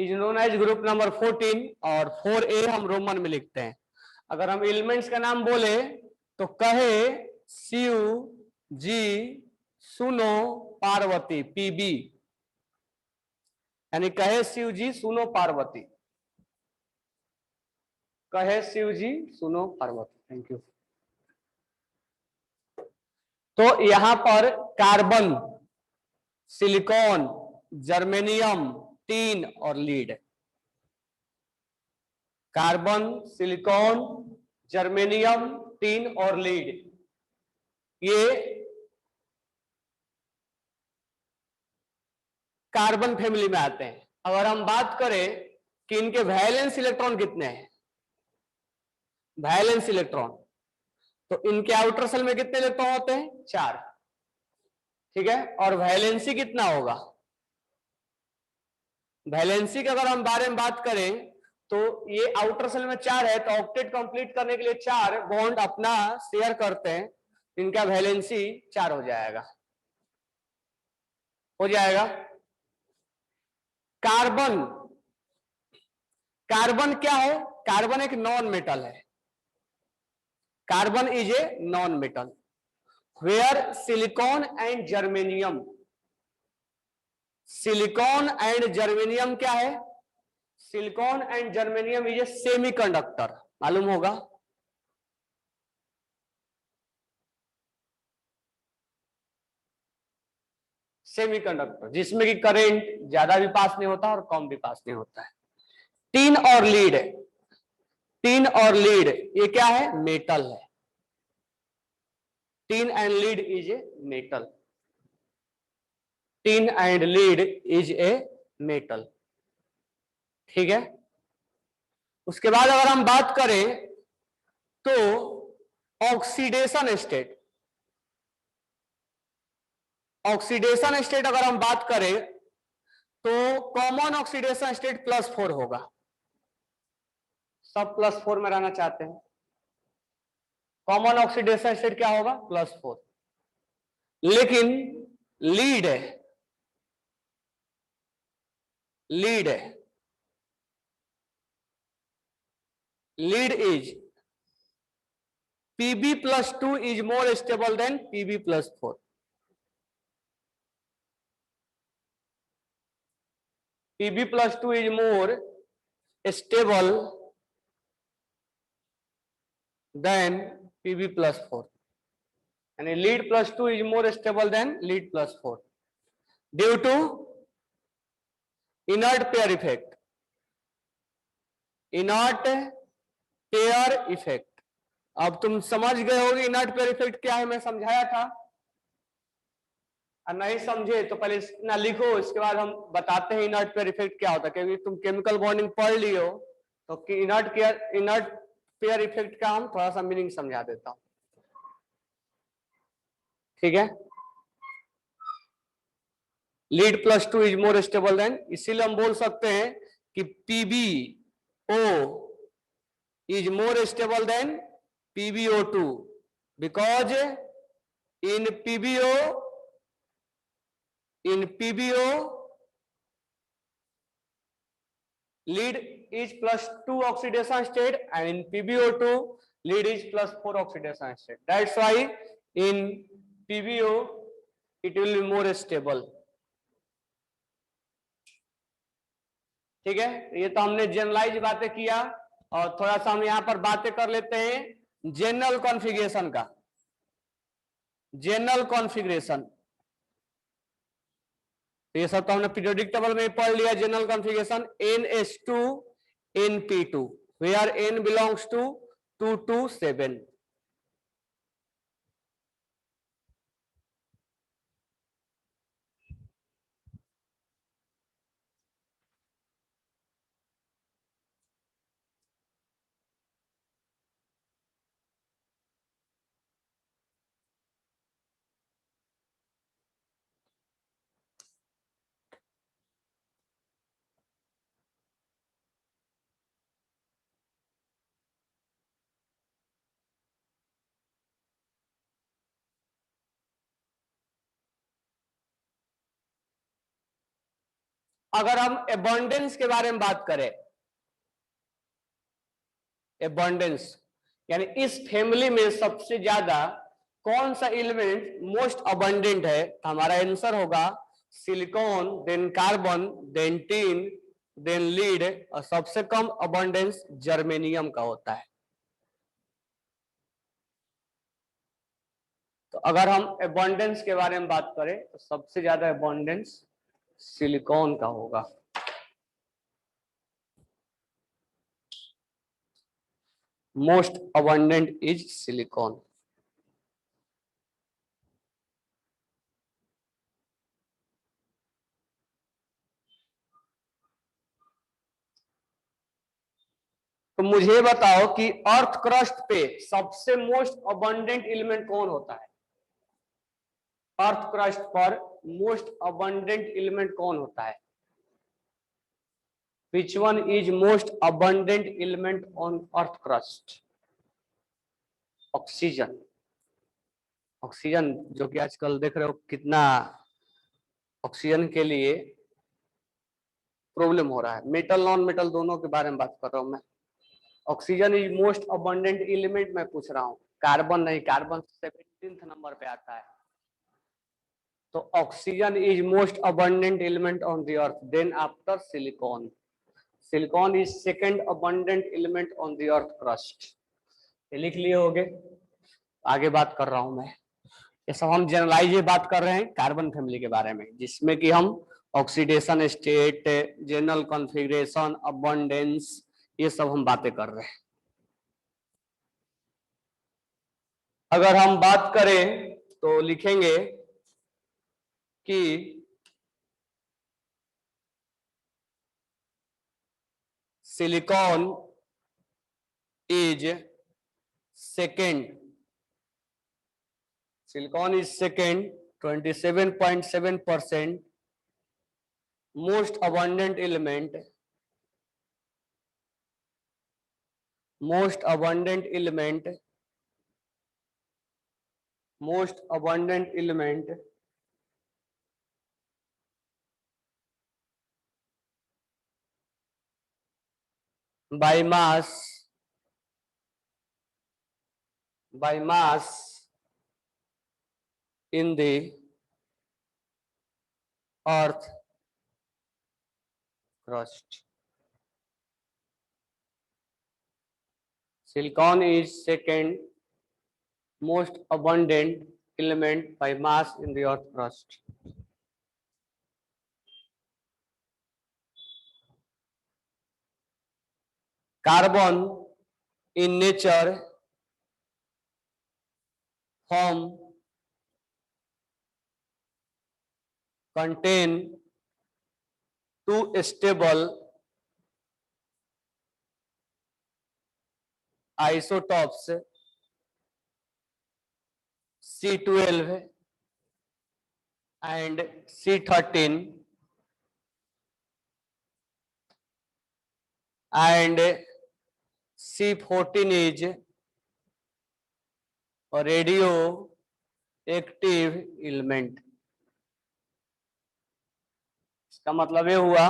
Is known age group number 14 और 4A हम Roman में लिखते हैं। अगर हम एलिमेंट्स का नाम बोले तो कहे, शिव जी, सुनो, पार्वती, पीबी, यानी कहे शिव जी सुनो पार्वती, कहे शिव जी सुनो पार्वती। Thank you. तो यहां पर कार्बन, सिलिकॉन, जर्मेनियम, टीन और lead. Carbon, silicon, germanium, tin और लीड, ये कार्बन फैमिली में आते हैं। अगर हम बात करें कि इनके वैलेंस इलेक्ट्रॉन कितने हैं, वैलेंस इलेक्ट्रॉन, तो इनके आउटर सेल में कितने इलेक्ट्रॉन होते हैं? 4। ठीक है, और वैलेंसी कितना होगा? वैलेंसी के अगर हम बारे में बात करें तो ये आउटर सेल में 4 है, तो ऑक्टेट कंप्लीट करने के लिए 4 बॉन्ड अपना शेयर करते हैं, इनका वैलेंसी 4 हो जाएगा, हो जाएगा। कार्बन, कार्बन क्या है? कार्बन एक नॉन मेटल है। Carbon is a non metal, where silicon and germanium, silicon and germanium क्या है? Silicon and germanium is a semiconductor, मालूम होगा। सेमीकंडक्टर जिसमें कि करंट ज्यादा भी पास नहीं होता और कम भी पास नहीं होता है। टीन और लीड, टीन और लीड ये क्या है? मेटल है। Tin and lead is a metal, tin and lead is a metal. ठीक है, उसके बाद अगर हम बात करें तो ऑक्सीडेशन स्टेट, ऑक्सीडेशन स्टेट अगर हम बात करें तो कॉमन ऑक्सीडेशन स्टेट +4 होगा। सब +4 में रहना चाहते हैं। कॉमन ऑक्सीडेशन स्टेट क्या होगा? +4। लेकिन लीड है, लीड है, lead is Pb+2 is more stable than Pb+4. Pb+2 is more stable than Pb+4, and lead+2 is more stable than lead+4 due to inert pair effect. Inert pair effect, अब तुम समझ गए होगे inert pair effect क्या है, मैं समझाया था। और नहीं समझे तो पहले ना लिखो, इसके बाद हम बताते हैं इनर्ट पेयर इफेक्ट क्या होता है, क्योंकि तुम केमिकल बॉन्डिंग पढ़ लियो तो इनर्ट पेयर इफेक्ट का हम थोड़ा सा मीनिंग समझा देता हूं। ठीक है, lead+2 is more stable then, इसीलिए हम बोल सकते हैं कि PbO is more stable than PbO2 because in PbO lead is +2 oxidation state and in PbO2 lead is +4 oxidation state. That's why in PbO it will be more stable. ठीक है, ये तो हमने जनरलाइज बातें किया और थोड़ा सा हम यहां पर बातें कर लेते हैं जनरल कॉन्फ़िगरेशन का। जनरल कॉन्फ़िगरेशन ये सब तो हमने पीरियोडिक टेबल में पढ़ लिया। General configuration NH2 NP2 where N belongs to 2 to 7। अगर हम अबंडेंस के बारे में बात करें, अबंडेंस यानी इस फैमिली में सबसे ज्यादा कौन सा एलिमेंट मोस्ट अबंडेंट है, तो हमारा आंसर होगा silicon, then carbon, then tin, then lead, और सबसे कम अबंडेंस जर्मेनियम का होता है। तो अगर हम अबंडेंस के बारे में बात करें तो सबसे ज्यादा अबंडेंस सिलिकॉन का होगा। Most abundant is silicon. तो मुझे बताओ कि अर्थ क्रस्ट पे सबसे मोस्ट अबंडेंट एलिमेंट कौन होता है? अर्थ क्रस्ट पर मोस्ट अबंडेंट एलिमेंट कौन होता है? Which one is most abundant element on earth crust? Oxygen. Oxygen जो कि आजकल देख रहे हो कितना ऑक्सीजन के लिए प्रॉब्लम हो रहा है। मेटल नॉन मेटल दोनों के बारे में बात कर रहा हूं मैं। Oxygen is most abundant element मैं पूछ रहा हूँ, कार्बन नहीं। कार्बन 17th नंबर पे आता है। तो oxygen is most abundant element on the earth, then after silicon. Silicon is second abundant element on the earth crust. ये लिख लिए होगे। आगे बात कर रहा हूं मैं। ये सब हम जनरलाइज बात कर रहे हैं कार्बन फैमिली के बारे में, जिसमें कि हम oxidation state, general configuration, abundance, ये सब हम बातें कर रहे हैं। अगर हम बात करें तो लिखेंगे कि silicon is second, silicon is second 27.7% most abundant element, most abundant element, most abundant element by mass in the earth crust. Silicon is second most abundant element by mass in the earth crust. Carbon in nature form contain two stable isotopes C12 and C13 and C14 is a radioactive element. इसका मतलब ये हुआ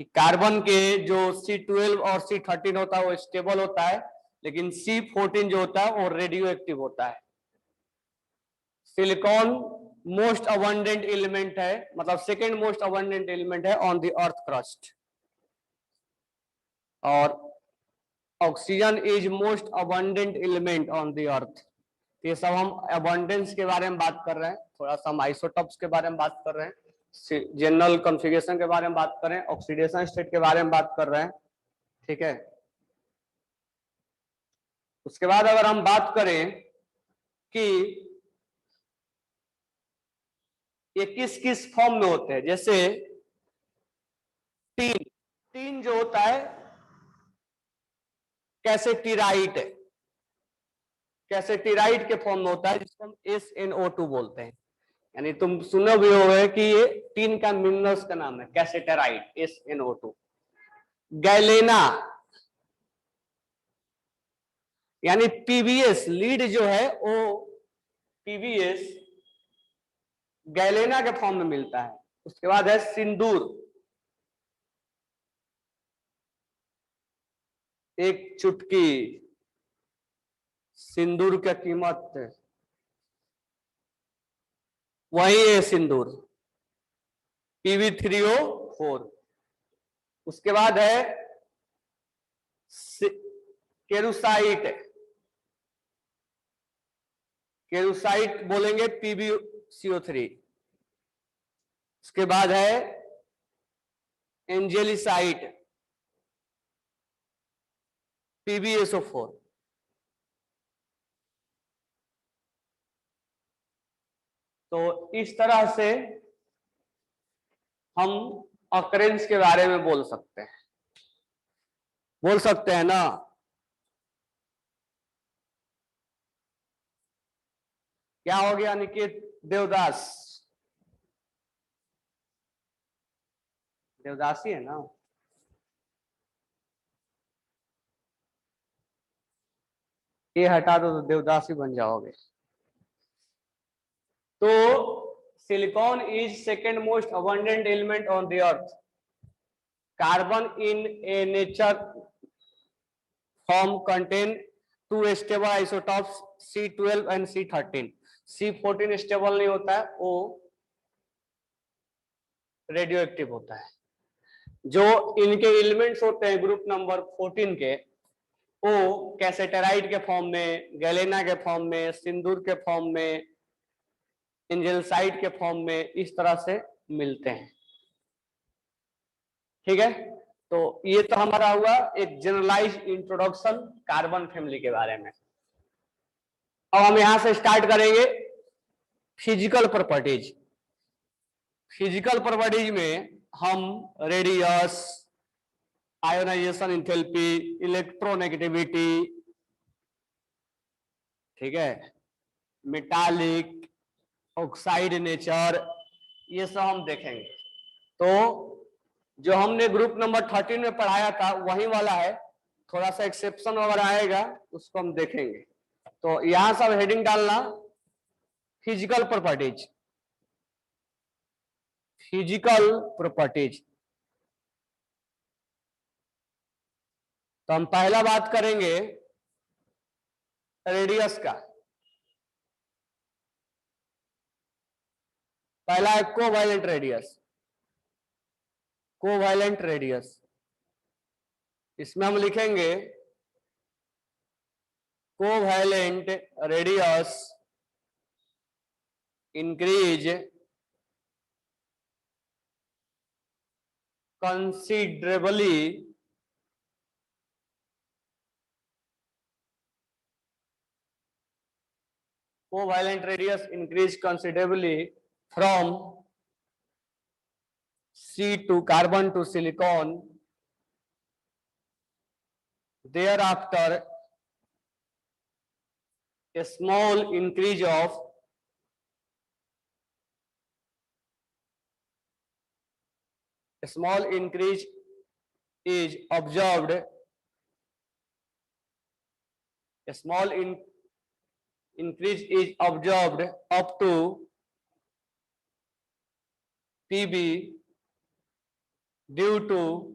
कि carbon के जो C12 और C13 होता है वो स्टेबल होता है, लेकिन C14 जो होता है वो रेडियो एक्टिव होता है। सिलिकॉन मोस्ट अबंडेंट एलिमेंट है, मतलब सेकेंड मोस्ट अबंडेंट एलिमेंट है ऑन द अर्थ क्रस्ट, और oxygen is most abundant element on the अर्थ। ये सब हम अबंडेंस के बारे में बात कर रहे हैं, थोड़ा सा हम आइसोटॉप्स के बारे में बात कर रहे हैं, जनरल कॉन्फ़िगरेशन के बारे में बात कर रहे हैं, ऑक्सीडेशन स्टेट के बारे में बात कर रहे हैं। ठीक है। उसके बाद अगर हम बात करें कि ये किस किस फॉर्म में होते हैं, जैसे टीन, टीन जो होता है कैसेटिराइट, कैसेटिराइट के फॉर्म में होता है, जिसको हम SnO2 बोलते हैं। यानी तुम सुनो भी होगा कि ये टीन का मिनरल्स का नाम है कैसेटेराइट, SnO2। गैलेना यानी PbS, लीड जो है वो PbS गैलेना के फॉर्म में मिलता है। उसके बाद है सिंदूर, एक चुटकी सिंदूर की कीमत वही है सिंदूर, PB3O4। उसके बाद है केरुसाइट, केरुसाइट बोलेंगे PbCO3। उसके बाद है एंजेलिसाइट, PbSO4। तो इस तरह से हम ऑकरेंस के बारे में बोल सकते हैं ना। क्या हो गया निकेत देवदास? देवदासी है ना? ये हटा दो तो देवदासी बन जाओगे। तो silicon is second most abundant element on the earth. Carbon in A nature form contain 2 stable isotopes C12 and C13। C14 stable नहीं होता है, वो रेडियो एक्टिव होता है। जो इनके एलिमेंट्स होते हैं ग्रुप नंबर 14 के, वो कैसेटेराइड के फॉर्म में, गैलेना के फॉर्म में, सिंदूर के फॉर्म में, एंजेलसाइड के फॉर्म में इस तरह से मिलते हैं। ठीक है, तो ये तो हमारा हुआ एक जनरलाइज इंट्रोडक्शन कार्बन फैमिली के बारे में। अब हम यहां से स्टार्ट करेंगे फिजिकल प्रॉपर्टीज। फिजिकल प्रॉपर्टीज में हम रेडियस, आयोनाइजेशन एंथैल्पी, इलेक्ट्रोनेगेटिविटी, ठीक है, मेटालिक, ऑक्साइड नेचर, ये सब हम देखेंगे। तो जो हमने ग्रुप नंबर 13 में पढ़ाया था वही वाला है, थोड़ा सा एक्सेप्शन वगैरह आएगा उसको हम देखेंगे। तो यहां सब हेडिंग डालना फिजिकल प्रॉपर्टीज। फिजिकल प्रॉपर्टीज, तो हम पहला बात करेंगे रेडियस का। पहला है कोवैलेंट रेडियस। कोवैलेंट रेडियस, इसमें हम लिखेंगे covalent radius increase considerably covalent radius increase considerably from C to carbon to silicon. Thereafter, a small increase is observed. A small increase is observed up to PB due to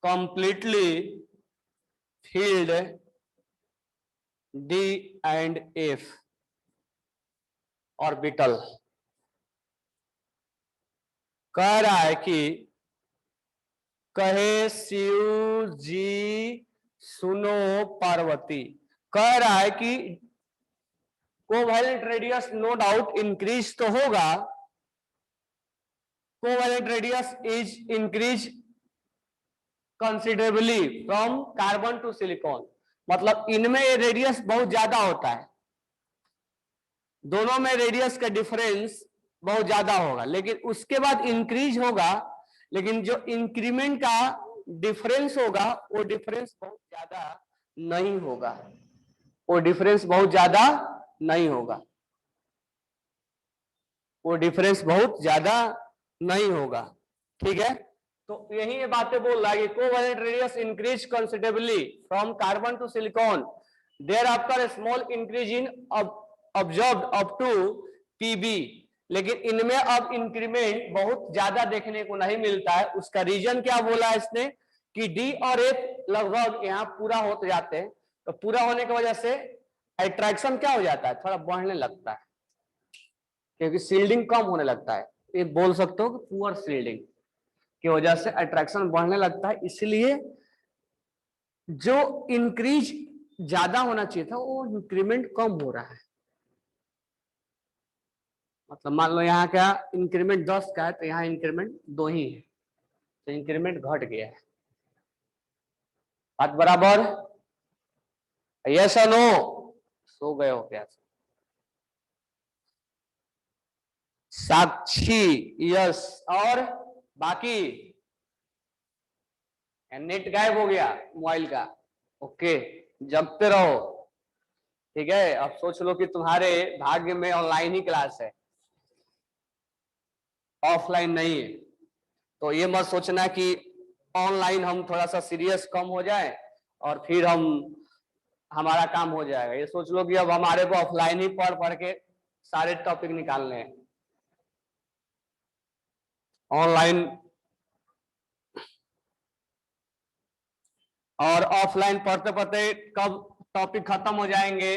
completely filled D and F orbital. कह रहा है कि कहे शिव जी सुनो पार्वती, कह रहा है कि covalent radius no doubt increase तो होगा। Covalent radius is increase considerably from carbon to silicon, मतलब इनमें रेडियस बहुत ज्यादा होता है, दोनों में रेडियस का डिफरेंस बहुत ज्यादा होगा, लेकिन उसके बाद इंक्रीज होगा, लेकिन जो इंक्रीमेंट का डिफरेंस होगा वो डिफरेंस बहुत ज्यादा नहीं होगा, वो डिफरेंस बहुत ज्यादा नहीं होगा, वो डिफरेंस बहुत ज्यादा नहीं होगा। ठीक है, तो यही ये बातें बोल रहा है कि covalent radius increase considerably from carbon to silicon, there after small increase in observed up to PB, लेकिन इनमें अब इंक्रीमेंट बहुत ज्यादा देखने को नहीं मिलता है। उसका रीजन क्या बोला है इसने कि डी और एफ लगभग यहाँ पूरा होते जाते हैं, तो पूरा होने की वजह से अट्रैक्शन क्या हो जाता है, थोड़ा बढ़ने लगता है, क्योंकि सील्डिंग कम होने लगता है। ये बोल सकते हो कि पुअर सील्डिंग की वजह से अट्रैक्शन बढ़ने लगता है, इसलिए जो इंक्रीज ज्यादा होना चाहिए था वो इंक्रीमेंट कम हो रहा है। मतलब मान लो यहाँ क्या इंक्रीमेंट 10 का है तो यहाँ इंक्रीमेंट 2 ही है, तो इंक्रीमेंट घट गया है। बात बराबर? यस और नो? सो गए हो क्या? साक्षी यस, और बाकी नेट गायब हो गया मोबाइल का, ओके, जगते रहो, ठीक है। अब सोच लो कि तुम्हारे भाग्य में ऑनलाइन ही क्लास है, ऑफलाइन नहीं है, तो ये मत सोचना कि ऑनलाइन हम थोड़ा सा सीरियस कम हो जाए और फिर हमारा काम हो जाएगा। ये सोच लो कि अब हमारे को ऑफलाइन ही पढ़ पढ़ के सारे टॉपिक निकालने हैं। ऑनलाइन और ऑफलाइन पढ़ते पढ़ते कब टॉपिक खत्म हो जाएंगे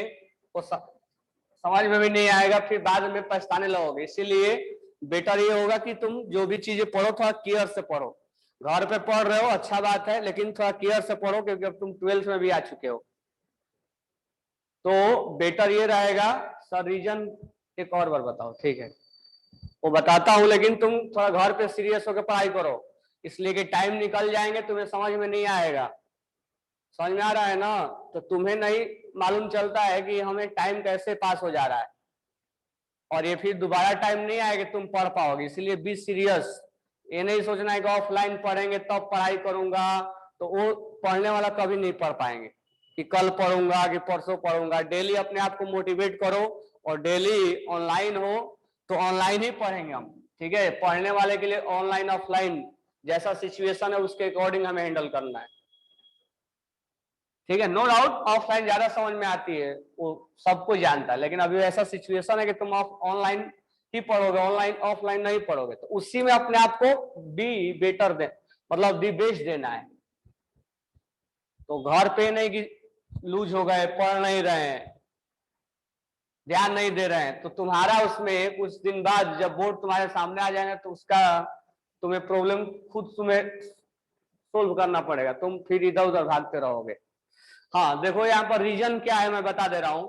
वो समझ में भी नहीं आएगा, फिर बाद में पछताने लगोगे। इसीलिए बेटर ये होगा कि तुम जो भी चीजें पढ़ो थोड़ा केयर से पढ़ो। घर पे पढ़ रहे हो अच्छा बात है, लेकिन थोड़ा केयर से पढ़ो, क्योंकि अब तुम 12th में भी आ चुके हो, तो बेटर ये रहेगा। सर रीजन एक और बार बताओ, ठीक है वो बताता हूं, लेकिन तुम थोड़ा घर पे सीरियस होकर पढ़ाई करो, इसलिए कि टाइम निकल जाएंगे तुम्हें समझ में नहीं आएगा। समझ में आ रहा है ना? तो तुम्हें नहीं मालूम चलता है कि हमें टाइम कैसे पास हो जा रहा है, और ये फिर दोबारा टाइम नहीं आएगा तुम पढ़ पाओगे। इसलिए बी सीरियस, ये नहीं सोचना है कि ऑफलाइन पढ़ेंगे तब पढ़ाई करूंगा, तो वो पढ़ने वाला कभी नहीं पढ़ पाएंगे कि कल पढ़ूंगा कि परसों पढ़ूंगा। डेली अपने आप को मोटिवेट करो, और डेली ऑनलाइन हो तो ऑनलाइन ही पढ़ेंगे हम, ठीक है। पढ़ने वाले के लिए ऑनलाइन ऑफलाइन जैसा सिचुएशन है उसके अकॉर्डिंग हमें हैंडल करना है, ठीक है। नो डाउट ऑफलाइन ज्यादा समझ में आती है, वो सब कुछ जानता है, लेकिन अभी ऐसा सिचुएशन है कि तुम ऑनलाइन ही पढ़ोगे, ऑनलाइन ऑफलाइन नहीं पढ़ोगे, तो उसी में अपने आप को बी बेटर दे, मतलब बी बेस्ट देना है। तो घर पे नहीं कि लूज हो गए, पढ़ नहीं रहे हैं, ध्यान नहीं दे रहे हैं, तो तुम्हारा उसमें कुछ दिन बाद जब बोर्ड तुम्हारे सामने आ जाएगा तो उसका तुम्हें प्रॉब्लम खुद तुम्हें सोल्व करना पड़ेगा, तुम फिर इधर उधर भागते रहोगे। हाँ देखो यहाँ पर रीजन क्या है मैं बता दे रहा हूं।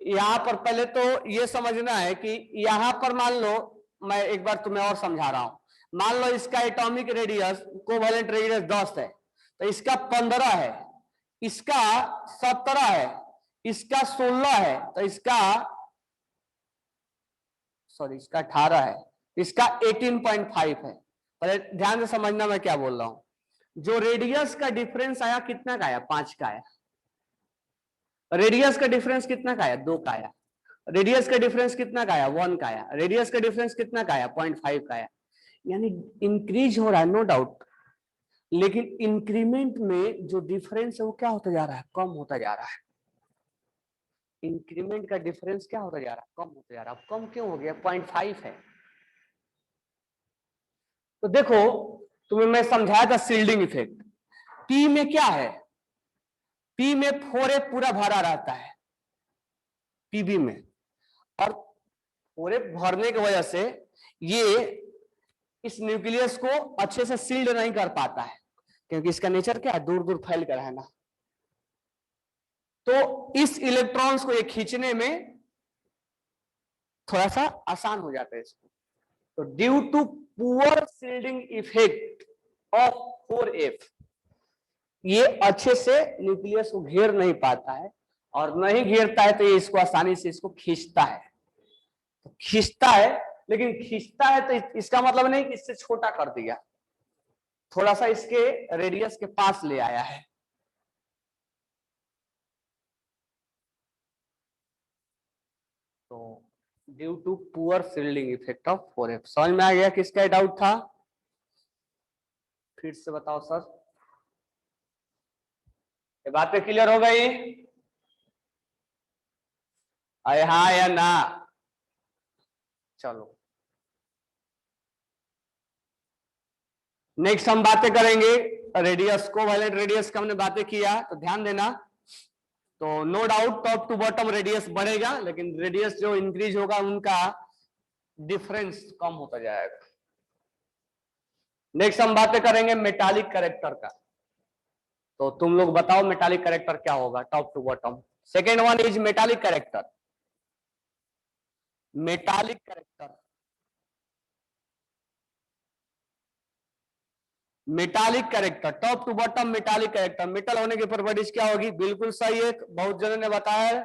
यहाँ पर पहले तो ये समझना है कि यहाँ पर मान लो, मैं एक बार तुम्हें और समझा रहा हूं। मान लो इसका एटॉमिक रेडियस कोवेलेंट रेडियस 10 है, तो इसका 15 है, इसका 17 है, इसका 16 है, तो इसका सॉरी इसका 18 है, इसका 18.5 है। पहले ध्यान से समझना मैं क्या बोल रहा हूं। जो रेडियस का डिफरेंस आया कितना का आया, 5 का आया। रेडियस का डिफरेंस कितना का आया, 2 का आया। रेडियस का डिफरेंस कितना का आया, 1 का आया। रेडियस का डिफरेंस कितना का आया, 0.5 का आया। यानी इंक्रीज हो रहा है नो डाउट, लेकिन इंक्रीमेंट में जो डिफरेंस है वो क्या होता जा रहा है, कम होता जा रहा है। इंक्रीमेंट का डिफरेंस क्या होता जा रहा है, कम होता जा रहा है। कम क्यों हो गया, 0.5 है। तो देखो तुम्हें मैं समझाया था सील्डिंग इफेक्ट। पी में क्या है, पी में 4F पूरा भरा रहता है पीबी में, और 4F भरने की वजह से ये इस न्यूक्लियस को अच्छे से सील्ड नहीं कर पाता है, क्योंकि इसका नेचर क्या है, दूर दूर फैल कर रहना। तो इस इलेक्ट्रॉन्स को ये खींचने में थोड़ा सा आसान हो जाता है इसको। तो due to poor shielding effect of 4F, ये अच्छे से न्यूक्लियस को घेर नहीं पाता है, और नहीं घेरता है तो ये इसको आसानी से इसको खींचता है। तो खींचता है, लेकिन खींचता है तो इसका मतलब नहीं कि इससे छोटा कर दिया, थोड़ा सा इसके रेडियस के पास ले आया है। तो due to poor shielding effect of 4F। समझ में आ गया किसका डाउट था, फिर से बताओ सर। ये बातें क्लियर हो गई? अरे हाँ या ना? चलो नेक्स्ट हम बातें करेंगे रेडियस, कोवैलेंट रेडियस का हमने बातें किया, तो ध्यान देना। तो no doubt top to bottom radius बढ़ेगा, लेकिन रेडियस जो इंक्रीज होगा उनका डिफरेंस कम होता जाएगा। नेक्स्ट हम बातें करेंगे मेटालिक कैरेक्टर का। तो तुम लोग बताओ मेटालिक कैरेक्टर क्या होगा top to bottom. Second one is metallic character. Metallic character, metallic character top to bottom metallic character, metal होने की प्रॉपर्टीज क्या होगी? बिल्कुल सही है, बहुत जनों ने बताया है।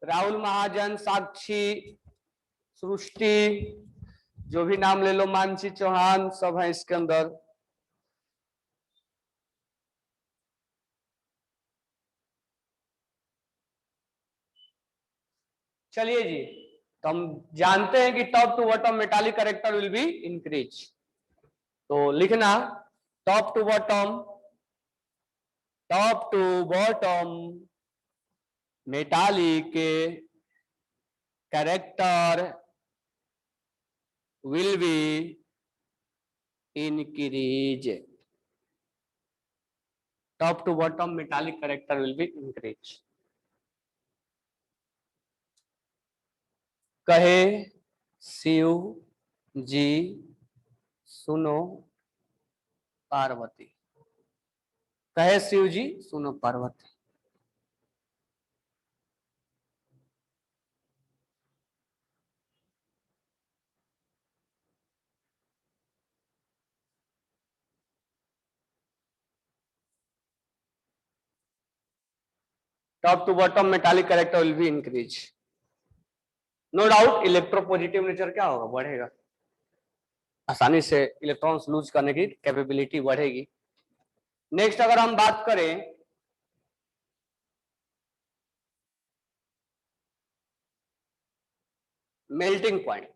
राहुल महाजन, साक्षी, सृष्टि, जो भी नाम ले लो, मानसी चौहान, सब है इसके अंदर। चलिए जी, तो हम जानते हैं कि top to bottom metallic character will be increase. तो लिखना top to bottom, top to bottom metallic character will be increase. Top to bottom metallic character will be increase. कहे शिव जी सुनो पार्वती, कहे शिव जी सुनो Parvati. Top to bottom metallic character will be increase. No doubt electropositive nature क्या होगा? बढ़ेगा, आसानी से electrons loose करने की कैपेबिलिटी बढ़ेगी। नेक्स्ट अगर हम बात करें melting point,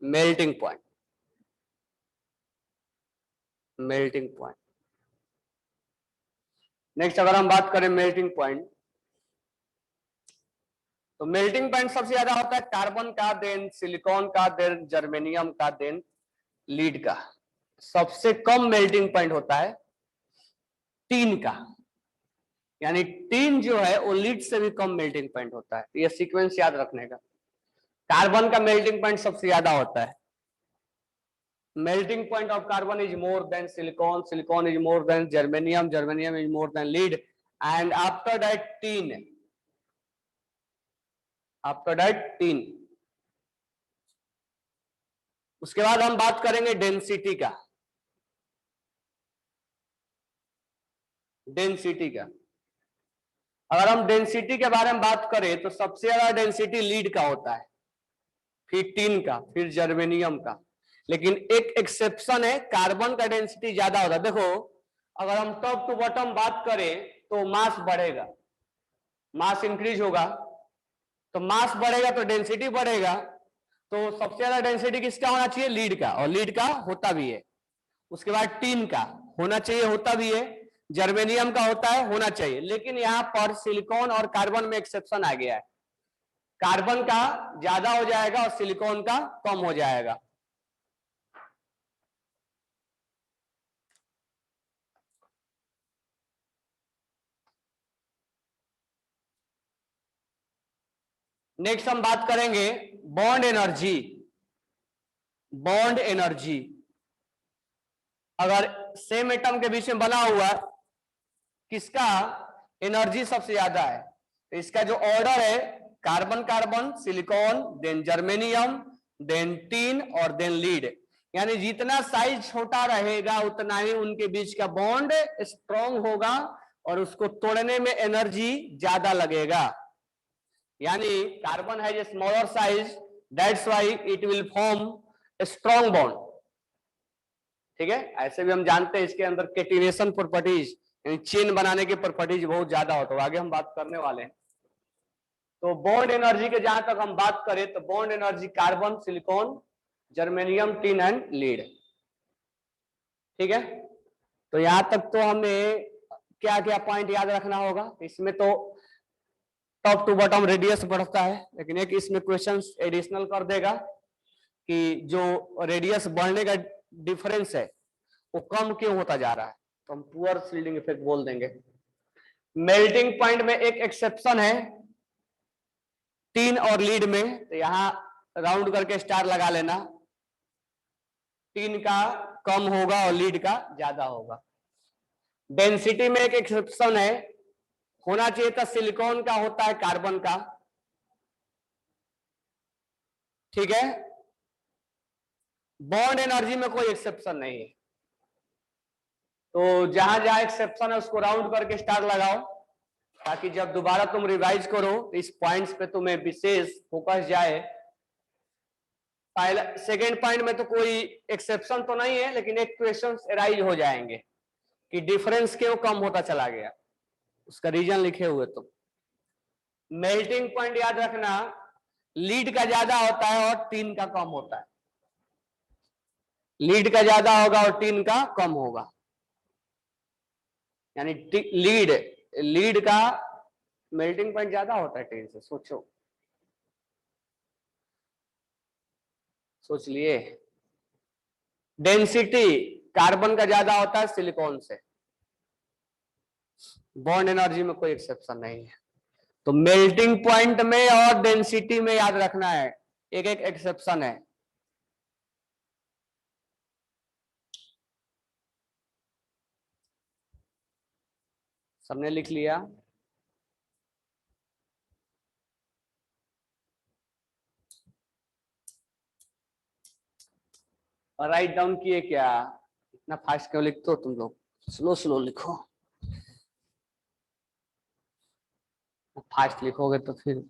melting point, melting point. Next अगर हम बात करें मेल्टिंग पॉइंट, तो मेल्टिंग पॉइंट सबसे ज्यादा होता है कार्बन का, देन सिलिकॉन का, देन जर्मेनियम का, देन लीड का। सबसे कम मेल्टिंग पॉइंट होता है टीन का, यानी टीन जो है वो लीड से भी कम मेल्टिंग पॉइंट होता है। ये सीक्वेंस याद रखने का। कार्बन का मेल्टिंग पॉइंट सबसे ज्यादा होता है, melting point of carbon is more than silicon, silicon is more than germanium, germanium is more than lead, and after that tin, after that tin. उसके बाद हम बात करेंगे डेंसिटी का, डेंसिटी का। अगर हम डेंसिटी के बारे में बात करें तो सबसे ज्यादा डेंसिटी लीड का होता है, फिर टीन का, फिर जर्मेनियम का। लेकिन एक एक्सेप्शन है, कार्बन का डेंसिटी ज्यादा होता है। देखो अगर हम टॉप टू बॉटम बात करें तो मास बढ़ेगा, मास इंक्रीज होगा, तो मास बढ़ेगा तो डेंसिटी बढ़ेगा। तो सबसे ज्यादा डेंसिटी किसका होना चाहिए? लीड का, और लीड का होता भी है। उसके बाद टीन का होना चाहिए, होता भी है। जर्मेनियम का होता है, होना चाहिए। लेकिन यहां पर सिलिकॉन और कार्बन में एक्सेप्शन आ गया है, कार्बन का ज्यादा हो जाएगा और सिलिकॉन का कम हो जाएगा। नेक्स्ट हम बात करेंगे बॉन्ड एनर्जी, बॉन्ड एनर्जी। अगर सेम एटम के बीच में बना हुआ, किसका एनर्जी सबसे ज्यादा है? तो इसका जो ऑर्डर है, carbon carbon, silicon, then germanium, then tin और देन लीड। यानी जितना साइज छोटा रहेगा उतना ही उनके बीच का बॉन्ड स्ट्रॉन्ग होगा और उसको तोड़ने में एनर्जी ज्यादा लगेगा। यानी carbon has a smaller size, that's why it will form a strong bond. ठीक है, ऐसे भी हम जानते हैं इसके अंदर कैटिनेशन प्रॉपर्टीज, यानी चेन बनाने की प्रॉपर्टीज बहुत ज्यादा होता है, आगे हम बात करने वाले हैं। तो बॉन्ड एनर्जी के जहां तक हम बात करें तो bond energy carbon, silicon, germanium, tin and lead. ठीक है, तो यहां तक तो हमें क्या क्या पॉइंट याद रखना होगा इसमें? तो टॉप टू बॉटम रेडियस बढ़ता है, लेकिन एक इसमें क्वेश्चन एडिशनल कर देगा कि जो रेडियस बढ़ने का डिफरेंस है वो कम क्यों होता जा रहा है, तो हम पुअर शील्डिंग इफेक्ट बोल देंगे। मेल्टिंग पॉइंट में एक एक्सेप्शन है टीन और लीड में, तो यहां राउंड करके स्टार लगा लेना। टीन का कम होगा और लीड का ज्यादा होगा। डेंसिटी में एक एक्सेप्शन है, होना चाहिए था सिलिकॉन का, होता है कार्बन का, ठीक है। बॉन्ड एनर्जी में कोई एक्सेप्शन नहीं है, तो जहां जहां एक्सेप्शन है उसको राउंड करके स्टार लगाओ, ताकि जब दोबारा तुम रिवाइज करो तो इस पॉइंट्स पे तुम्हें विशेष फोकस जाए। सेकेंड पॉइंट में तो कोई एक्सेप्शन तो नहीं है, लेकिन एक क्वेश्चन अराइज हो जाएंगे कि डिफरेंस क्यों कम होता चला गया, उसका रीजन लिखे हुए तुम। मेल्टिंग पॉइंट याद रखना, लीड का ज्यादा होता है और टीन का कम होता है। लीड का ज्यादा होगा और टीन का कम होगा, यानी लीड लीड का मेल्टिंग पॉइंट ज्यादा होता है टीन से। सोचो, सोच लिए। डेंसिटी कार्बन का ज्यादा होता है सिलिकॉन से। बॉन्ड एनर्जी में कोई एक्सेप्शन नहीं है, तो मेल्टिंग पॉइंट में और डेंसिटी में याद रखना है, एक एक एक्सेप्शन है। सबने लिख लिया? और राइट डाउन किए क्या? इतना फास्ट क्यों लिखते हो तुम लोग? स्लो स्लो लिखो, फास्ट लिखोगे तो फिर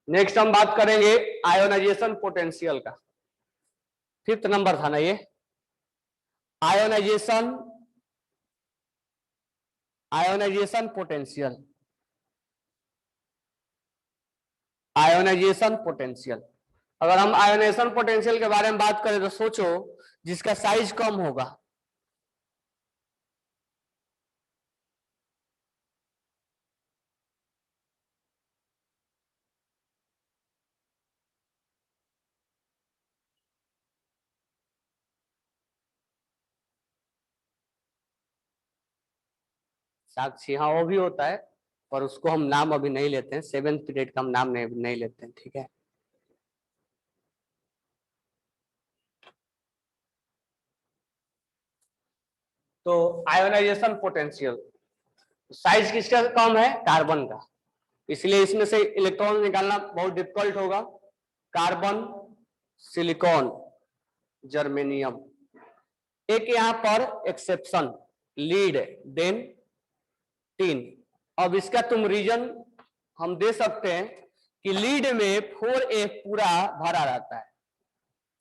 नेक्स्ट हम बात करेंगे आयोनाइजेशन पोटेंशियल का। फिफ्थ नंबर था ना ये, ionization ionization potential. Ionization potential, अगर हम आयोनाइजेशन पोटेंशियल के बारे में बात करें तो सोचो जिसका साइज कम होगा, साक्षी, हाँ वो भी होता है, पर उसको हम नाम अभी नहीं लेते हैं, 7th पीरियड का हम नाम नहीं लेते हैं, ठीक है। तो आयोनाइजेशन पोटेंशियल, साइज किसका कम है? कार्बन का, इसलिए इसमें से इलेक्ट्रॉन निकालना बहुत डिफिकल्ट होगा। Carbon, silicon, germanium. एक यहां पर एक्सेप्शन, लीड, देन टीन। अब इसका तुम रीजन हम दे सकते हैं कि लीड में 4F पूरा भरा रहता है,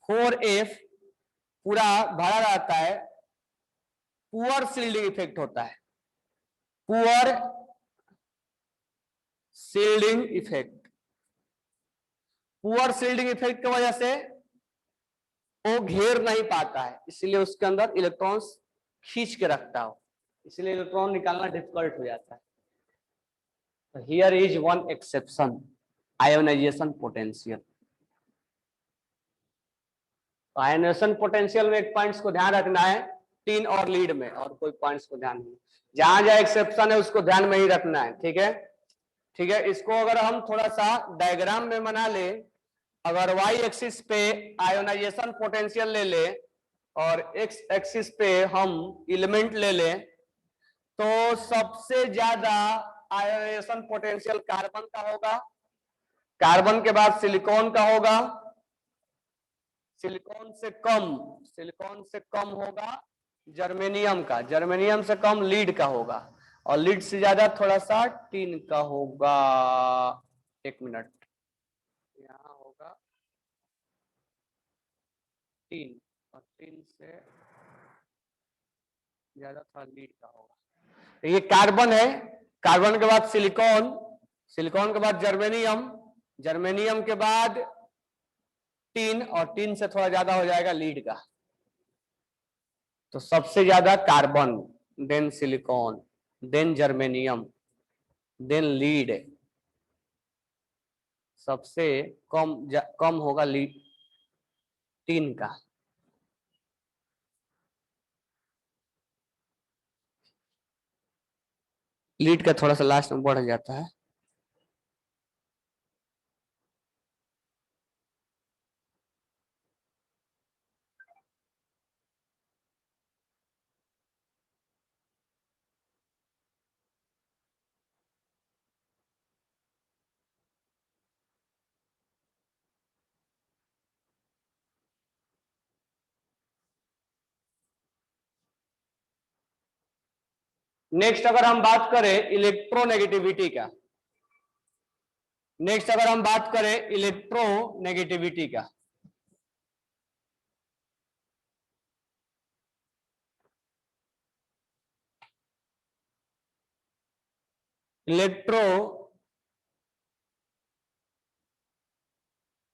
4F पूरा भरा रहता है, पुअर शील्डिंग इफेक्ट होता है, poor shielding effect. Poor shielding effect की वजह से वो घेर नहीं पाता है, इसलिए उसके अंदर इलेक्ट्रॉन्स खींच के रखता हो, इसलिए इलेक्ट्रॉन निकालना डिफिकल्ट हो जाता है। तो here is one exception, ionisation potential. Ionization potential में एक पॉइंट्स को ध्यान रखना है, टीन और लीड में, और कोई पॉइंट्स को ध्यान नहीं, जहां जहां एक्सेप्शन है उसको ध्यान में ही रखना है, ठीक है। ठीक है, इसको अगर हम थोड़ा सा डायग्राम में बना ले, अगर वाई एक्सिस पे आयोनाइजेशन पोटेंशियल ले ले और एक्स एक्सिस पे हम एलिमेंट ले ले, तो सबसे ज्यादा आयोनाइजेशन पोटेंशियल कार्बन का होगा, कार्बन के बाद सिलिकॉन का होगा, सिलिकॉन से कम होगा जर्मेनियम का, जर्मेनियम से कम लीड का होगा, और लीड से ज्यादा थोड़ा सा टीन का होगा। एक मिनट, यहाँ होगा 3 और 3 से ज्यादा था लीड का होगा। ये कार्बन है, कार्बन के बाद सिलिकॉन, सिलिकॉन के बाद जर्मेनियम, जर्मेनियम के बाद टीन और टीन से थोड़ा ज्यादा हो जाएगा लीड का। तो सबसे ज्यादा carbon, then silicon, then germanium, then lead, सबसे कम होगा लीड टीन का। लीड का थोड़ा सा लास्ट में बढ़ जाता है। नेक्स्ट अगर हम बात करें इलेक्ट्रोनेगेटिविटी का, नेक्स्ट अगर हम बात करें इलेक्ट्रोनेगेटिविटी का,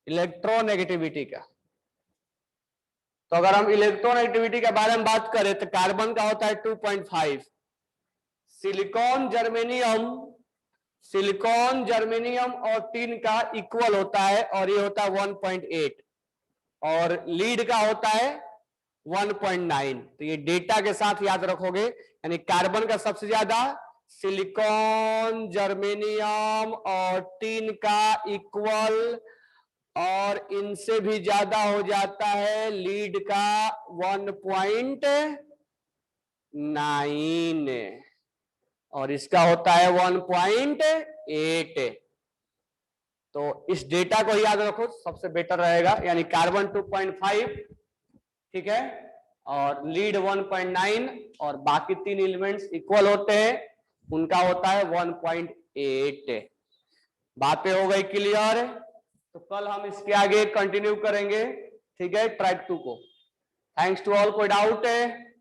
इलेक्ट्रोनेगेटिविटी का, तो अगर हम इलेक्ट्रोनेगेटिविटी के बारे में बात करें तो कार्बन का होता है 2.5, सिलिकॉन जर्मेनियम, सिलिकॉन जर्मेनियम और टीन का इक्वल होता है और ये होता है 1.8 और लीड का होता है 1.9। तो ये डेटा के साथ याद रखोगे, यानी कार्बन का सबसे ज्यादा, सिलिकॉन जर्मेनियम और टीन का इक्वल और इनसे भी ज्यादा हो जाता है लीड का 1.9 और इसका होता है 1.8। तो इस डेटा को याद रखो, सबसे बेटर रहेगा, यानी कार्बन 2.5, ठीक है, और लीड 1.9 और बाकी 3 एलिमेंट्स इक्वल होते हैं, उनका होता है 1.8। बातें हो गई क्लियर? तो कल हम इसके आगे कंटिन्यू करेंगे, ठीक है, ट्रैक 2 को। Thanks to all. कोई डाउट है?